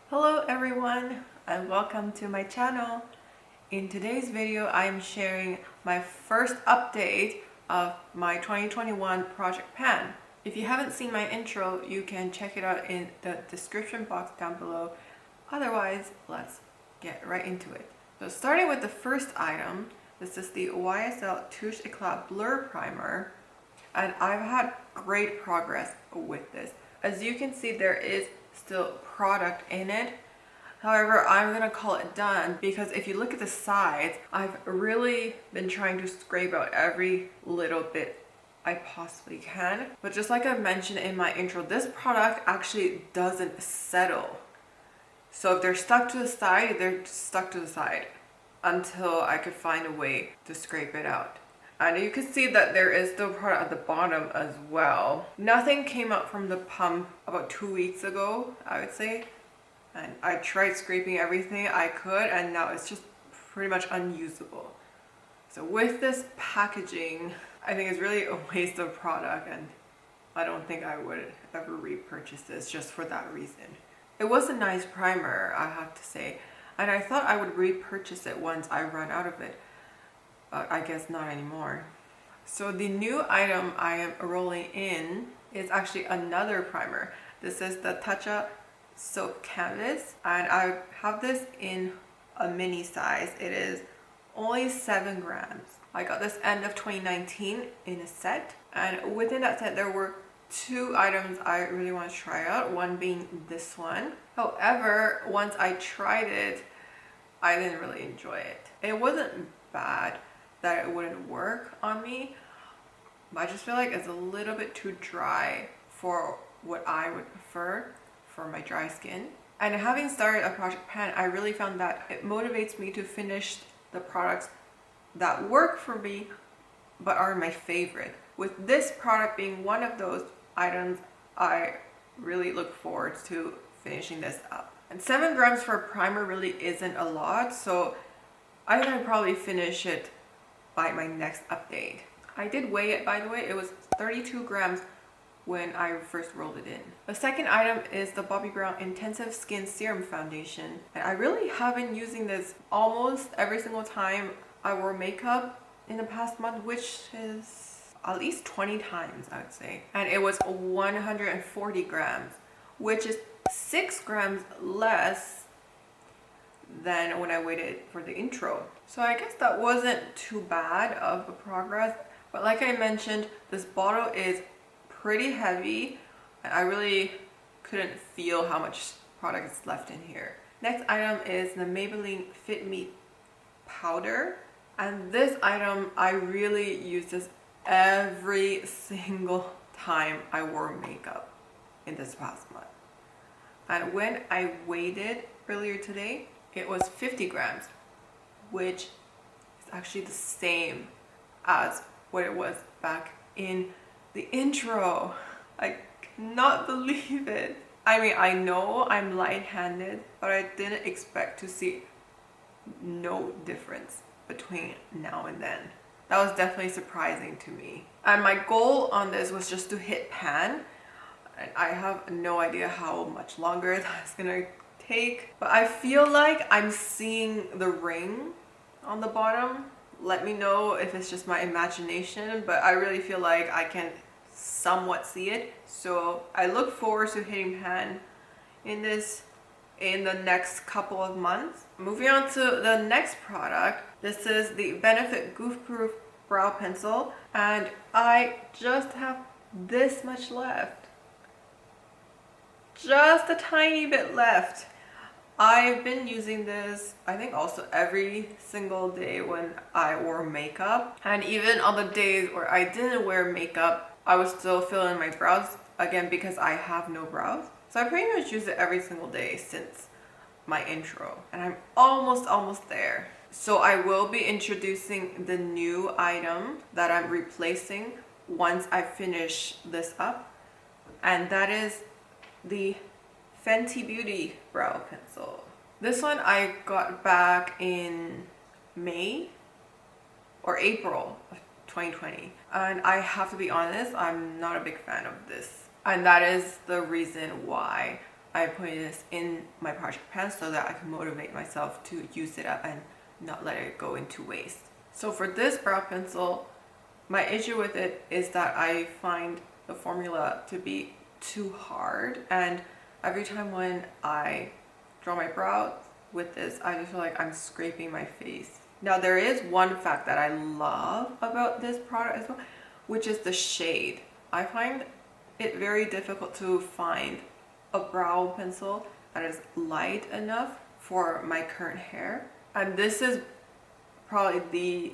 Hello everyone and welcome to my channel. In today's video, I am sharing my first update of my 2021 Project Pan. If you haven't seen my intro, you can check it out in the description box down below. Otherwise, let's get right into it. So starting with the first item, this is the YSL Touche Eclat Blur Primer, and I've had great progress with this. As you can see, there is still product in it. However, I'm gonna call it done because if you look at the sides, I've really been trying to scrape out every little bit I possibly can. But just like I mentioned in my intro, this product actually doesn't settle. So if they're stuck to the side, they're stuck to the side until I could find a way to scrape it out. And you can see that there is still product at the bottom as well. Nothing came out from the pump about 2 weeks ago, I would say. And I tried scraping everything I could and now it's just pretty much unusable. So with this packaging, I think it's really a waste of product and I don't think I would ever repurchase this just for that reason. It was a nice primer, I have to say. And I thought I would repurchase it once I run out of it. I guess not anymore. So the new item I am rolling in is actually another primer. This is the Tatcha Soap Canvas and I have this in a mini size. It is only 7 grams. I got this end of 2019 in a set, and within that set there were 2 items I really want to try out, one being this one. However, once I tried it, I didn't really enjoy it. It wasn't bad that it wouldn't work on me, but I just feel like it's a little bit too dry for what I would prefer for my dry skin. And having started a Project Pan, I really found that it motivates me to finish the products that work for me but are my favorite. With this product being one of those items, I really look forward to finishing this up. And 7 grams for a primer really isn't a lot, so I think I'd probably finish it by my next update. I did weigh it, by the way. It was 32 grams when I first rolled it in. The second item is the Bobbi Brown Intensive Skin Serum Foundation. And I really have been using this almost every single time I wore makeup in the past month, which is at least 20 times, I would say. And it was 140 grams, which is 6 grams less than when I waited for the intro. So I guess that wasn't too bad of a progress. But like I mentioned, this bottle is pretty heavy and I really couldn't feel how much product is left in here. Next item is the Maybelline Fit Me powder, and this item I really use this every single time I wore makeup in this past month. And when I weighed it earlier today, it was 50 grams, which is actually the same as what it was back in the intro. I cannot believe it. I mean, I know I'm light-handed, but I didn't expect to see no difference between now and then. That was definitely surprising to me. And my goal on this was just to hit pan. And I have no idea how much longer that's gonna take. But I feel like I'm seeing the ring on the bottom. Let me know if it's just my imagination, but I really feel like I can somewhat see it. So I look forward to hitting pan in this in the next couple of months. Moving on to the next product. This is the Benefit Goof Proof Brow Pencil, and I just have this much left. Just a tiny bit left. I've been using this, I think, also every single day when I wore makeup. And even on the days where I didn't wear makeup, I was still filling my brows again because I have no brows. So I pretty much use it every single day since my intro. And I'm almost there. So I will be introducing the new item that I'm replacing once I finish this up. And that is the Fenty Beauty Brow Pencil. This one I got back in May or April of 2020. And I have to be honest, I'm not a big fan of this. And that is the reason why I put this in my project pan so that I can motivate myself to use it up and not let it go into waste. So for this brow pencil, my issue with it is that I find the formula to be too hard, and every time when I draw my brow with this, I just feel like I'm scraping my face. Now there is one fact that I love about this product as well, which is the shade. I find it very difficult to find a brow pencil that is light enough for my current hair, and this is probably the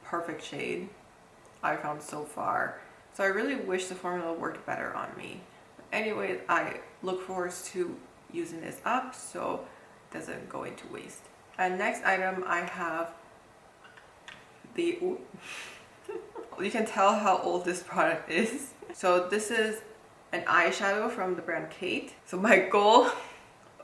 perfect shade I found so far. So I really wish the formula worked better on me. Anyways, I look forward to using this up so it doesn't go into waste. And next item I have the you can tell how old this product is. So this is an eyeshadow from the brand Kate. So my goal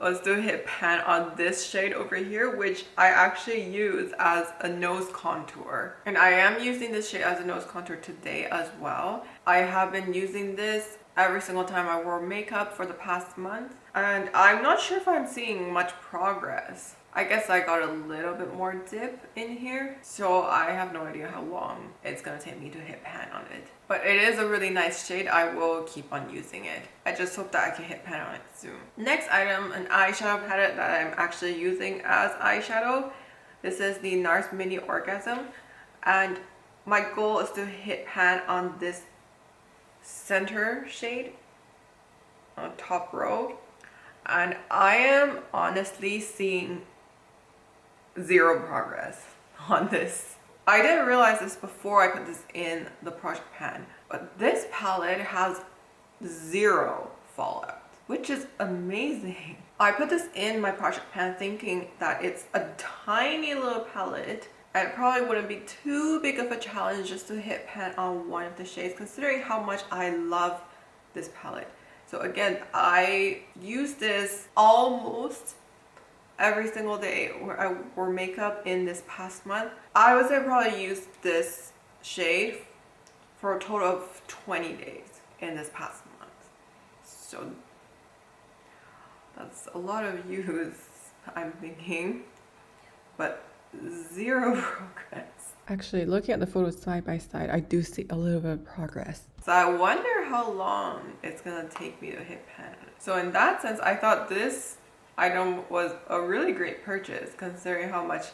was to hit pan on this shade over here, which I actually use as a nose contour. And I am using this shade as a nose contour today as well. I have been using this every single time I wore makeup for the past month, and I'm not sure if I'm seeing much progress. I guess I got a little bit more dip in here, so I have no idea how long it's gonna take me to hit pan on it. But it is a really nice shade. I will keep on using it. I just hope that I can hit pan on it soon. Next item, an eyeshadow palette that I'm actually using as eyeshadow. This is the NARS Mini Orgasm, and my goal is to hit pan on this center shade on top row, and I am honestly seeing zero progress on this. I didn't realize this before I put this in the project pan, but this palette has zero fallout, which is amazing. I put this in my project pan thinking that it's a tiny little palette and it probably wouldn't be too big of a challenge just to hit pan on one of the shades, considering how much I love this palette. So again, I use this almost every single day where I wore makeup in this past month. I would say I probably used this shade for a total of 20 days in this past month. So that's a lot of use, I'm thinking, but zero progress. Actually, looking at the photos side by side, I do see a little bit of progress. So I wonder how long it's gonna take me to hit pan. So in that sense, I thought this item was a really great purchase considering how much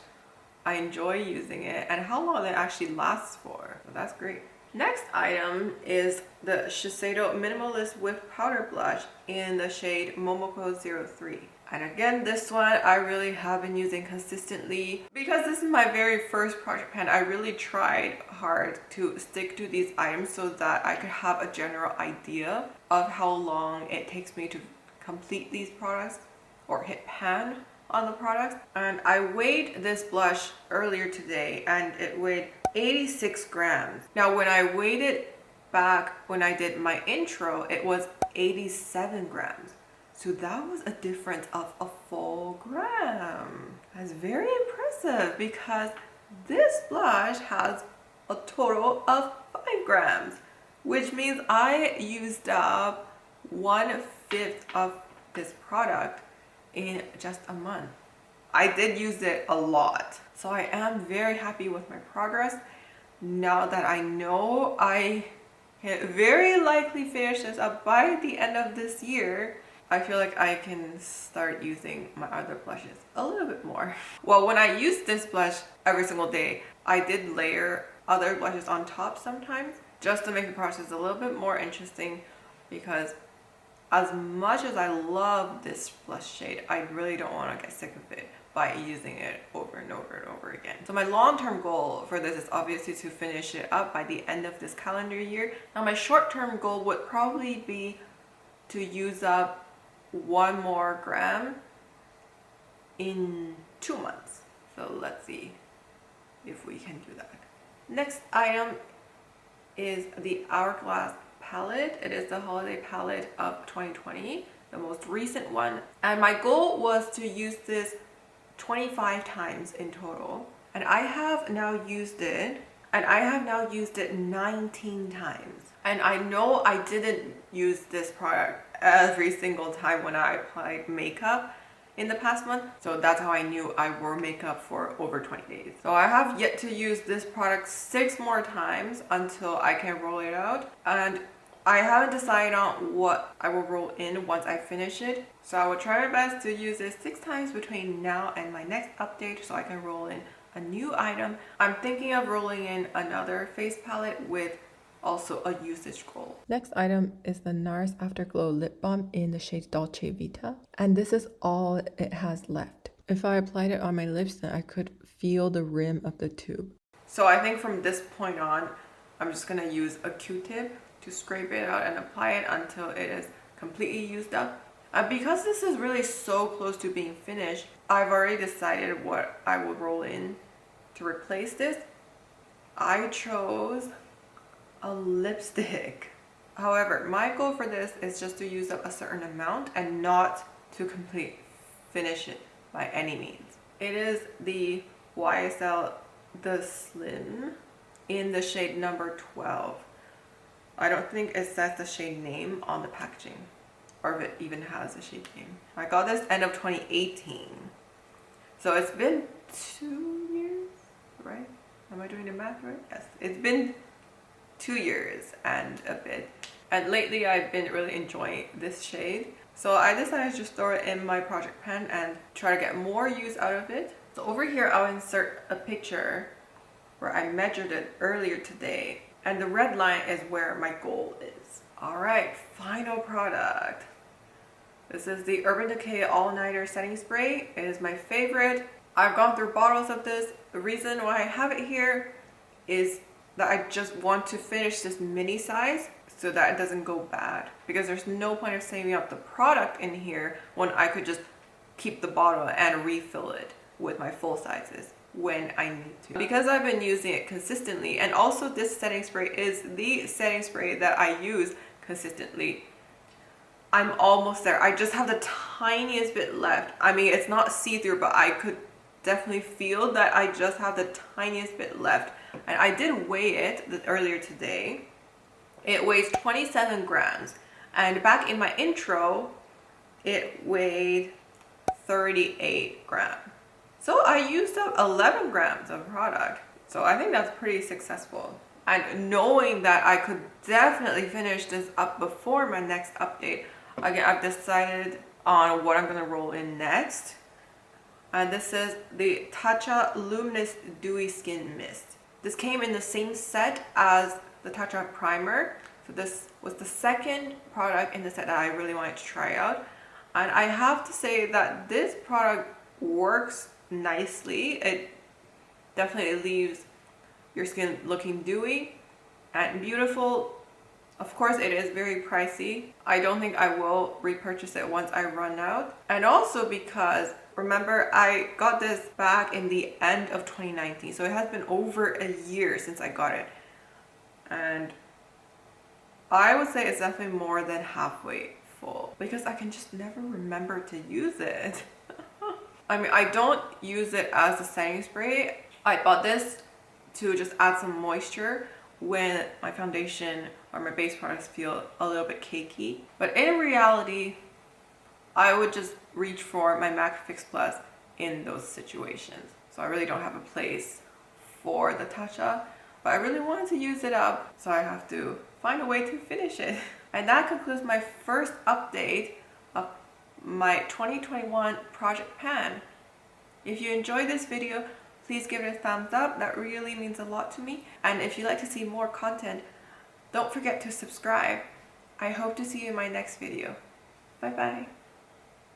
I enjoy using it and how long it actually lasts for. So that's great. Next item is the Shiseido Minimalist Whipped Powder Blush in the shade Momoko 03. And again, this one I really have been using consistently because this is my very first project pan. I really tried hard to stick to these items so that I could have a general idea of how long it takes me to complete these products or hit pan on the products. And I weighed this blush earlier today and it weighed 86 grams. Now when I weighed it back when I did my intro, it was 87 grams. So that was a difference of a full gram. That's very impressive because this blush has a total of 5 grams, which means I used up 1/5 of this product in just a month. I did use it a lot. So I am very happy with my progress. Now that I know I can very likely finish this up by the end of this year, I feel like I can start using my other blushes a little bit more. Well, when I use this blush every single day, I did layer other blushes on top sometimes just to make the process a little bit more interesting, because as much as I love this blush shade, I really don't want to get sick of it by using it over and over and over again. So my long-term goal for this is obviously to finish it up by the end of this calendar year. Now my short-term goal would probably be to use up 1 more gram in 2 months. So let's see if we can do that. Next item is the Hourglass palette. It is the holiday palette of 2020, the most recent one. And my goal was to use this 25 times in total. And I have now used it 19 times. And I know I didn't use this product every single time when I applied makeup in the past month. So that's how I knew I wore makeup for over 20 days. So I have yet to use this product 6 more times until I can roll it out. And I haven't decided on what I will roll in once I finish it. So I will try my best to use it 6 times between now and my next update so I can roll in a new item. I'm thinking of rolling in another face palette with also a usage goal. Next item is the NARS Afterglow Lip Balm in the shade Dolce Vita. And this is all it has left. If I applied it on my lips, then I could feel the rim of the tube. So I think from this point on, I'm just gonna use a Q-tip to scrape it out and apply it until it is completely used up. Because this is really so close to being finished, I've already decided what I will roll in to replace this. I chose a lipstick. However, my goal for this is just to use up a certain amount and not to finish it by any means. It is the YSL The Slim in the shade number 12. I don't think it says the shade name on the packaging, or if it even has a shade name. I got this end of 2018. So it's been 2 years, right? Am I doing the math right? Yes, it's been 2 years and a bit. And lately I've been really enjoying this shade. So I decided to just throw it in my project pan and try to get more use out of it. So over here I'll insert a picture where I measured it earlier today. And the red line is where my goal is. All right, final product. This is the Urban Decay All Nighter Setting Spray. It is my favorite. I've gone through bottles of this. The reason why I have it here is that I just want to finish this mini size so that it doesn't go bad, because there's no point of saving up the product in here when I could just keep the bottle and refill it with my full sizes when I need to. Because I've been using it consistently, and also this setting spray is the setting spray that I use consistently, I'm almost there. I just have the tiniest bit left. I mean, it's not see-through, but I could definitely feel that I just have the tiniest bit left. And I did weigh it earlier today. It weighs 27 grams. And back in my intro, it weighed 38 grams. So I used up 11 grams of product. So I think that's pretty successful. And knowing that I could definitely finish this up before my next update, again, I've decided on what I'm gonna roll in next. And this is the Tatcha Luminous Dewy Skin Mist. This came in the same set as the Tatcha Primer. So this was the second product in the set that I really wanted to try out. And I have to say that this product works nicely. It definitely leaves your skin looking dewy and beautiful. Of course, it is very pricey. I don't think I will repurchase it once I run out. And also because, remember, I got this back in the end of 2019. So it has been over a year since I got it. And I would say it's definitely more than halfway full, because I can just never remember to use it. I mean, I don't use it as a setting spray. I bought this to just add some moisture when my foundation or my base products feel a little bit cakey. But in reality, I would just reach for my MAC Fix Plus in those situations. So I really don't have a place for the Tatcha, but I really wanted to use it up, so I have to find a way to finish it. And that concludes my first update of my 2021 project pan. If you enjoyed this video, please give it a thumbs up. That really means a lot to me. And if you'd like to see more content, don't forget to subscribe. I hope to see you in my next video. Bye bye.